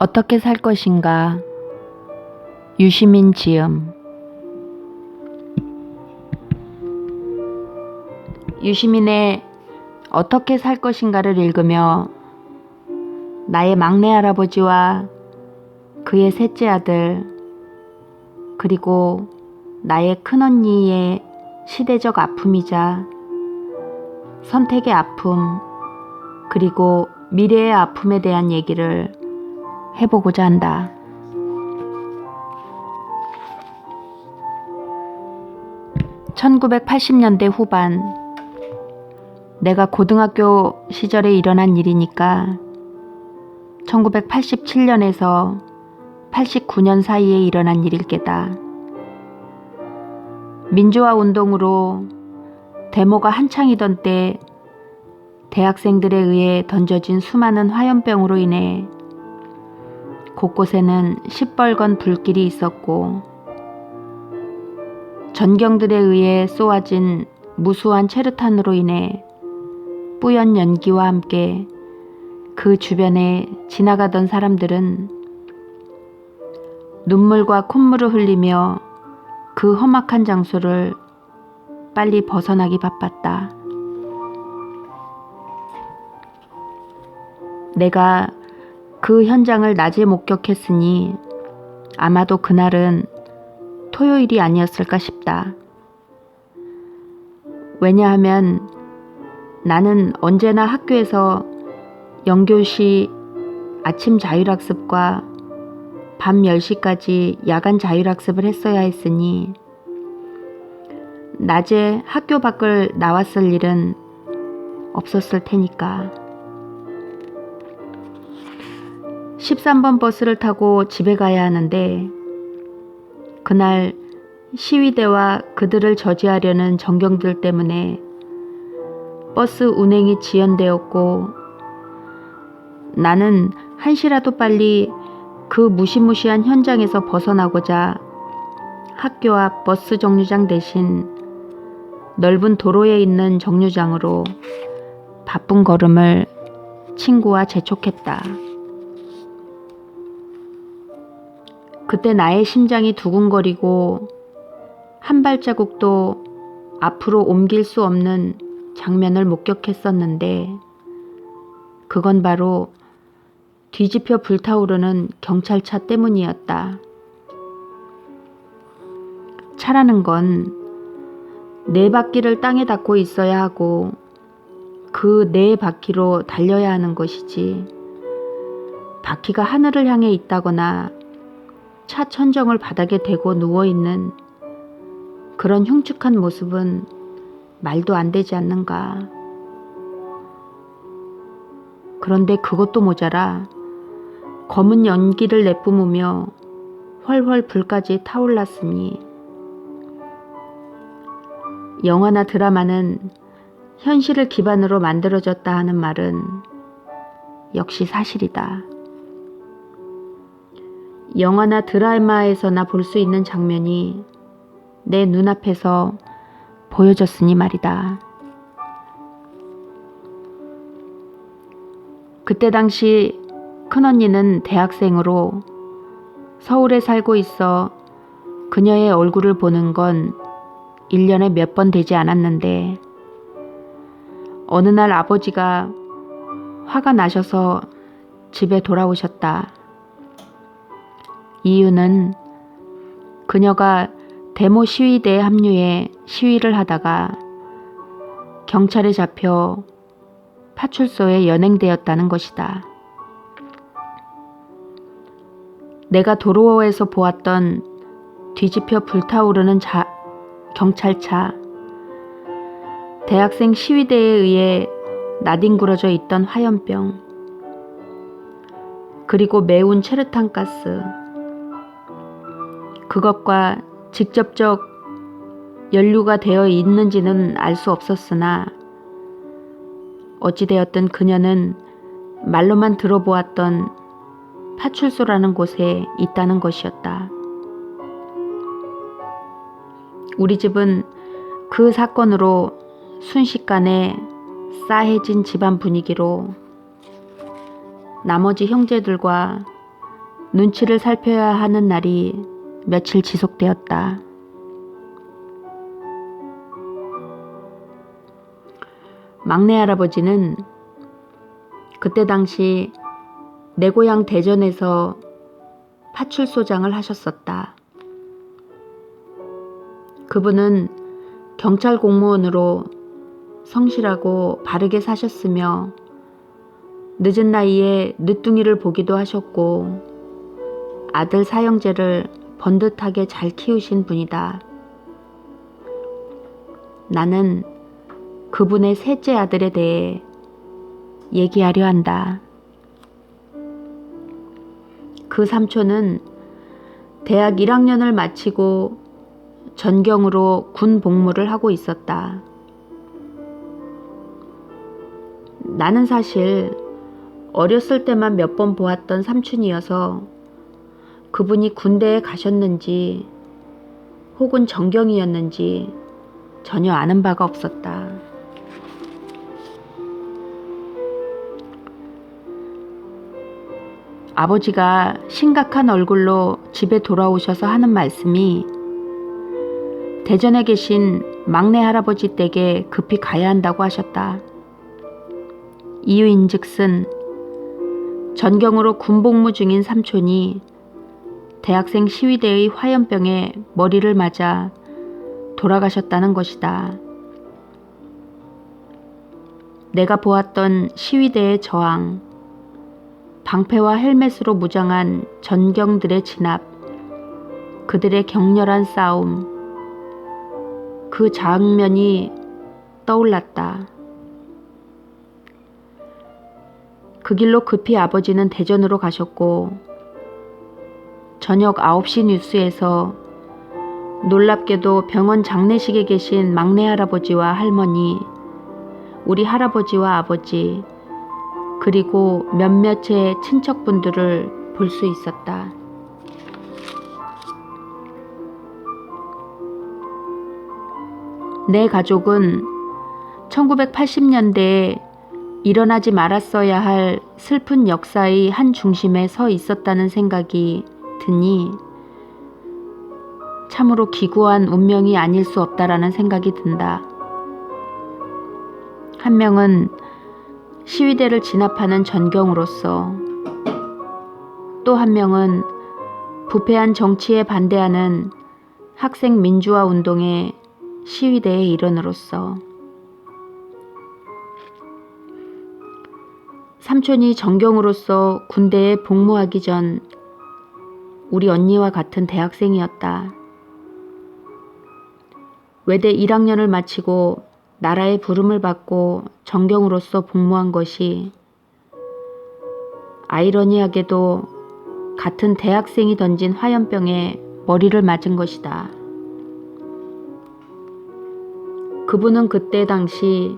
어떻게 살 것인가? 유시민 지음. 유시민의 어떻게 살 것인가를 읽으며 나의 막내 할아버지와 그의 셋째 아들, 그리고 나의 큰언니의 시대적 아픔이자 선택의 아픔, 그리고 미래의 아픔에 대한 얘기를 해보고자 한다. (1980년대) 후반, 내가 고등학교 시절에 일어난 일이니까 1987년에서 89년 사이에 일어난 일일 게다. 민주화 운동으로 데모가 한창이던 때 대학생들에 의해 던져진 수많은 화염병으로 인해 곳곳에는 시뻘건 불길이 있었고, 전경들에 의해 쏘아진 무수한 체르탄으로 인해 뿌연 연기와 함께 그 주변에 지나가던 사람들은 눈물과 콧물을 흘리며 그 험악한 장소를 빨리 벗어나기 바빴다. 내가 그 현장을 낮에 목격했으니 아마도 그날은 토요일이 아니었을까 싶다. 왜냐하면 나는 언제나 학교에서 영교시 아침 자율학습과 밤 10시까지 야간 자율학습을 했어야 했으니 낮에 학교 밖을 나왔을 일은 없었을 테니까. 13번 버스를 타고 집에 가야 하는데 그날 시위대와 그들을 저지하려는 전경들 때문에 버스 운행이 지연되었고, 나는 한시라도 빨리 그 무시무시한 현장에서 벗어나고자 학교 앞 버스 정류장 대신 넓은 도로에 있는 정류장으로 바쁜 걸음을 친구와 재촉했다. 그때 나의 심장이 두근거리고 한 발자국도 앞으로 옮길 수 없는 장면을 목격했었는데, 그건 바로 뒤집혀 불타오르는 경찰차 때문이었다. 차라는 건 네 바퀴를 땅에 닿고 있어야 하고 그 네 바퀴로 달려야 하는 것이지, 바퀴가 하늘을 향해 있다거나 차 천정을 바닥에 대고 누워있는 그런 흉측한 모습은 말도 안 되지 않는가. 그런데 그것도 모자라 검은 연기를 내뿜으며 훨훨 불까지 타올랐으니, 영화나 드라마는 현실을 기반으로 만들어졌다 하는 말은 역시 사실이다. 영화나 드라마에서나 볼 수 있는 장면이 내 눈앞에서 보여졌으니 말이다. 그때 당시 큰언니는 대학생으로 서울에 살고 있어 그녀의 얼굴을 보는 건 1년에 몇 번 되지 않았는데, 어느 날 아버지가 화가 나셔서 집에 돌아오셨다. 이유는 그녀가 데모 시위대에 합류해 시위를 하다가 경찰에 잡혀 파출소에 연행되었다는 것이다. 내가 도로에서 보았던 뒤집혀 불타오르는 경찰차, 대학생 시위대에 의해 나뒹굴어져 있던 화염병, 그리고 매운 체르탄 가스, 그것과 직접적 연루가 되어 있는지는 알 수 없었으나 어찌되었든 그녀는 말로만 들어보았던 파출소라는 곳에 있다는 것이었다. 우리 집은 그 사건으로 순식간에 싸해진 집안 분위기로 나머지 형제들과 눈치를 살펴야 하는 날이 며칠 지속되었다. 막내 할아버지는 그때 당시 내 고향 대전에서 파출소장을 하셨었다. 그분은 경찰 공무원으로 성실하고 바르게 사셨으며 늦은 나이에 늦둥이를 보기도 하셨고 아들 사형제를 번듯하게 잘 키우신 분이다. 나는 그분의 셋째 아들에 대해 얘기하려 한다. 그 삼촌은 대학 1학년을 마치고 전경으로 군 복무를 하고 있었다. 나는 사실 어렸을 때만 몇 번 보았던 삼촌이어서 그분이 군대에 가셨는지 혹은 전경이었는지 전혀 아는 바가 없었다. 아버지가 심각한 얼굴로 집에 돌아오셔서 하는 말씀이 대전에 계신 막내 할아버지 댁에 급히 가야 한다고 하셨다. 이유인즉슨 전경으로 군복무 중인 삼촌이 대학생 시위대의 화염병에 머리를 맞아 돌아가셨다는 것이다. 내가 보았던 시위대의 저항, 방패와 헬멧으로 무장한 전경들의 진압, 그들의 격렬한 싸움, 그 장면이 떠올랐다. 그 길로 급히 아버지는 대전으로 가셨고 저녁 9시 뉴스에서 놀랍게도 병원 장례식에 계신 막내 할아버지와 할머니, 우리 할아버지와 아버지, 그리고 몇몇의 친척분들을 볼 수 있었다. 내 가족은 1980년대에 일어나지 말았어야 할 슬픈 역사의 한 중심에 서 있었다는 생각이 드니 참으로 기구한 운명이 아닐 수 없다라는 생각이 든다. 한 명은 시위대를 진압하는 전경으로서, 또 한 명은 부패한 정치에 반대하는 학생 민주화 운동의 시위대의 일원으로서. 삼촌이 전경으로서 군대에 복무하기 전 우리 언니와 같은 대학생이었다. 외대 1학년을 마치고 나라의 부름을 받고 전경으로서 복무한 것이 아이러니하게도 같은 대학생이 던진 화염병에 머리를 맞은 것이다. 그분은 그때 당시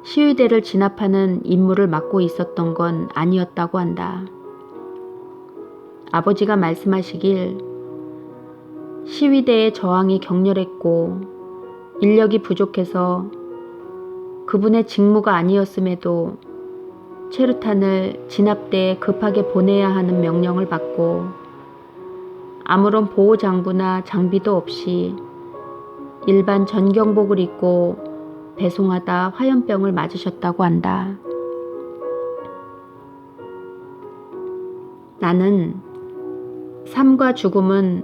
시위대를 진압하는 임무를 맡고 있었던 건 아니었다고 한다. 아버지가 말씀하시길 시위대의 저항이 격렬했고 인력이 부족해서 그분의 직무가 아니었음에도 체류탄을 진압대에 급하게 보내야 하는 명령을 받고 아무런 보호장구나 장비도 없이 일반 전경복을 입고 배송하다 화염병을 맞으셨다고 한다. 나는 삶과 죽음은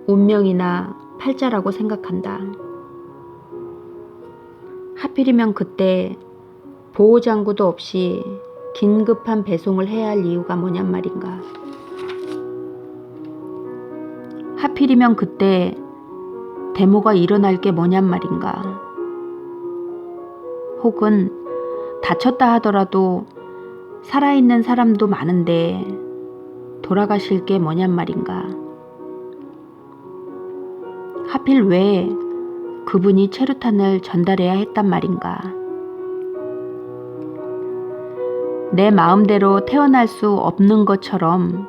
운명이나 팔자라고 생각한다. 하필이면 그때 보호장구도 없이 긴급한 배송을 해야 할 이유가 뭐냔 말인가. 하필이면 그때 데모가 일어날 게 뭐냔 말인가. 혹은 다쳤다 하더라도 살아있는 사람도 많은데 돌아가실 게 뭐냔 말인가. 하필 왜 그분이 체류탄을 전달해야 했단 말인가. 내 마음대로 태어날 수 없는 것처럼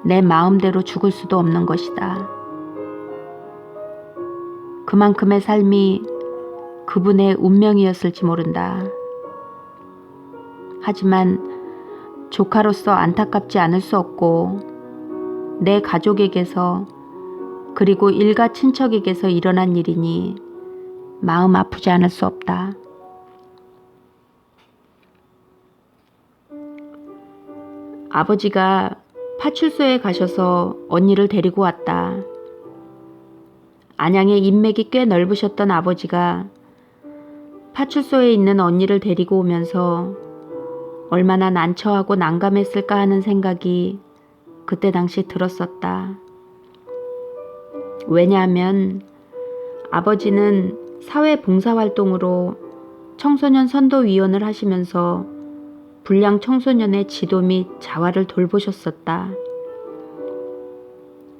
내 마음대로 죽을 수도 없는 것이다. 그만큼의 삶이 그분의 운명이었을지 모른다. 하지만 조카로서 안타깝지 않을 수 없고 내 가족에게서 그리고 일가 친척에게서 일어난 일이니 마음 아프지 않을 수 없다. 아버지가 파출소에 가셔서 언니를 데리고 왔다. 안양에 인맥이 꽤 넓으셨던 아버지가 파출소에 있는 언니를 데리고 오면서 얼마나 난처하고 난감했을까 하는 생각이 그때 당시 들었었다. 왜냐하면 아버지는 사회봉사활동으로 청소년 선도위원을 하시면서 불량 청소년의 지도 및 자활을 돌보셨었다.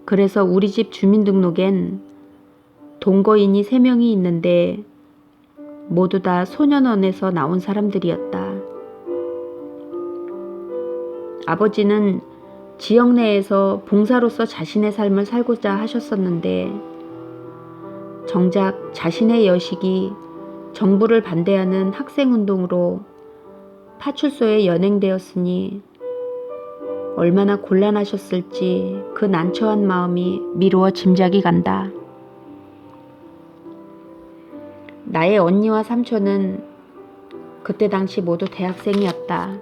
그래서 우리 집 주민등록엔 동거인이 3명이 있는데 모두 다 소년원에서 나온 사람들이었다. 아버지는 지역 내에서 봉사로서 자신의 삶을 살고자 하셨었는데 정작 자신의 여식이 정부를 반대하는 학생운동으로 파출소에 연행되었으니 얼마나 곤란하셨을지 그 난처한 마음이 미루어 짐작이 간다. 나의 언니와 삼촌은 그때 당시 모두 대학생이었다.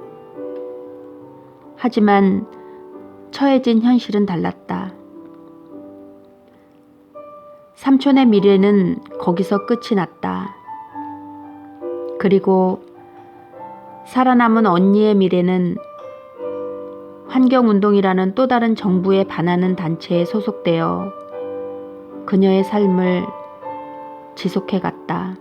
하지만 처해진 현실은 달랐다. 삼촌의 미래는 거기서 끝이 났다. 그리고 살아남은 언니의 미래는 환경운동이라는 또 다른 정부에 반하는 단체에 소속되어 그녀의 삶을 지속해 갔다.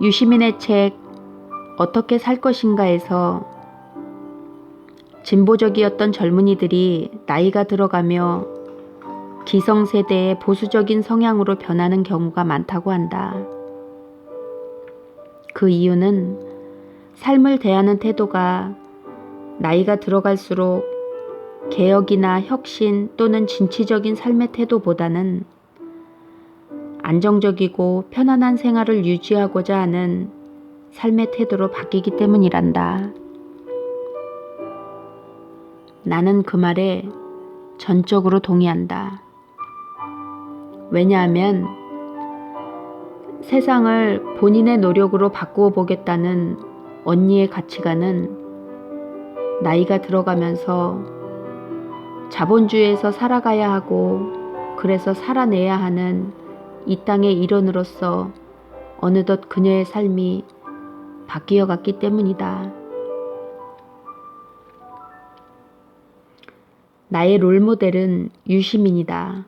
유시민의 책 어떻게 살 것인가에서 진보적이었던 젊은이들이 나이가 들어가며 기성세대의 보수적인 성향으로 변하는 경우가 많다고 한다. 그 이유는 삶을 대하는 태도가 나이가 들어갈수록 개혁이나 혁신 또는 진취적인 삶의 태도보다는 안정적이고 편안한 생활을 유지하고자 하는 삶의 태도로 바뀌기 때문이란다. 나는 그 말에 전적으로 동의한다. 왜냐하면 세상을 본인의 노력으로 바꾸어 보겠다는 언니의 가치관은 나이가 들어가면서 자본주의에서 살아가야 하고 그래서 살아내야 하는 이 땅의 일원으로서 어느덧 그녀의 삶이 바뀌어 갔기 때문이다. 나의 롤모델은 유시민이다.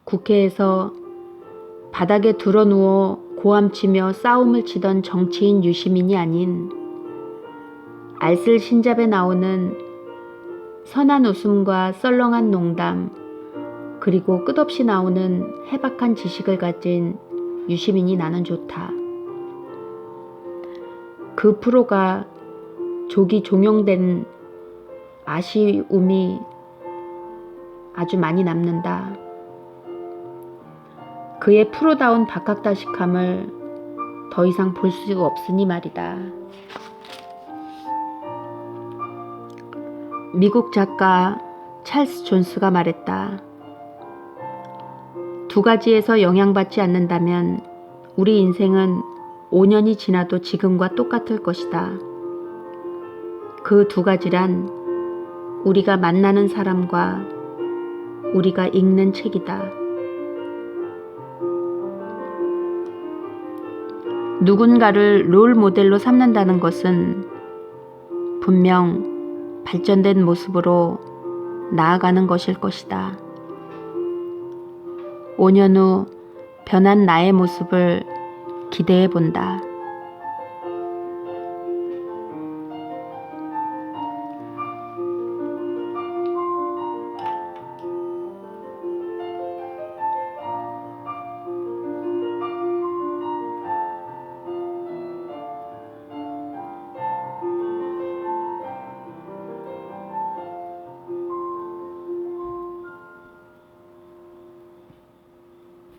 국회에서 바닥에 드러누워 고함치며 싸움을 치던 정치인 유시민이 아닌 알쓸신잡에 나오는 선한 웃음과 썰렁한 농담 그리고 끝없이 나오는 해박한 지식을 가진 유시민이 나는 좋다. 그 프로가 조기 종영된 아쉬움이 아주 많이 남는다. 그의 프로다운 박학다식함을 더 이상 볼 수 없으니 말이다. 미국 작가 찰스 존스가 말했다. 2가지에서 영향받지 않는다면 우리 인생은 5년이 지나도 지금과 똑같을 것이다. 그 2가지란 우리가 만나는 사람과 우리가 읽는 책이다. 누군가를 롤 모델로 삼는다는 것은 분명 발전된 모습으로 나아가는 것일 것이다. 5년 후 변한 나의 모습을 기대해 본다.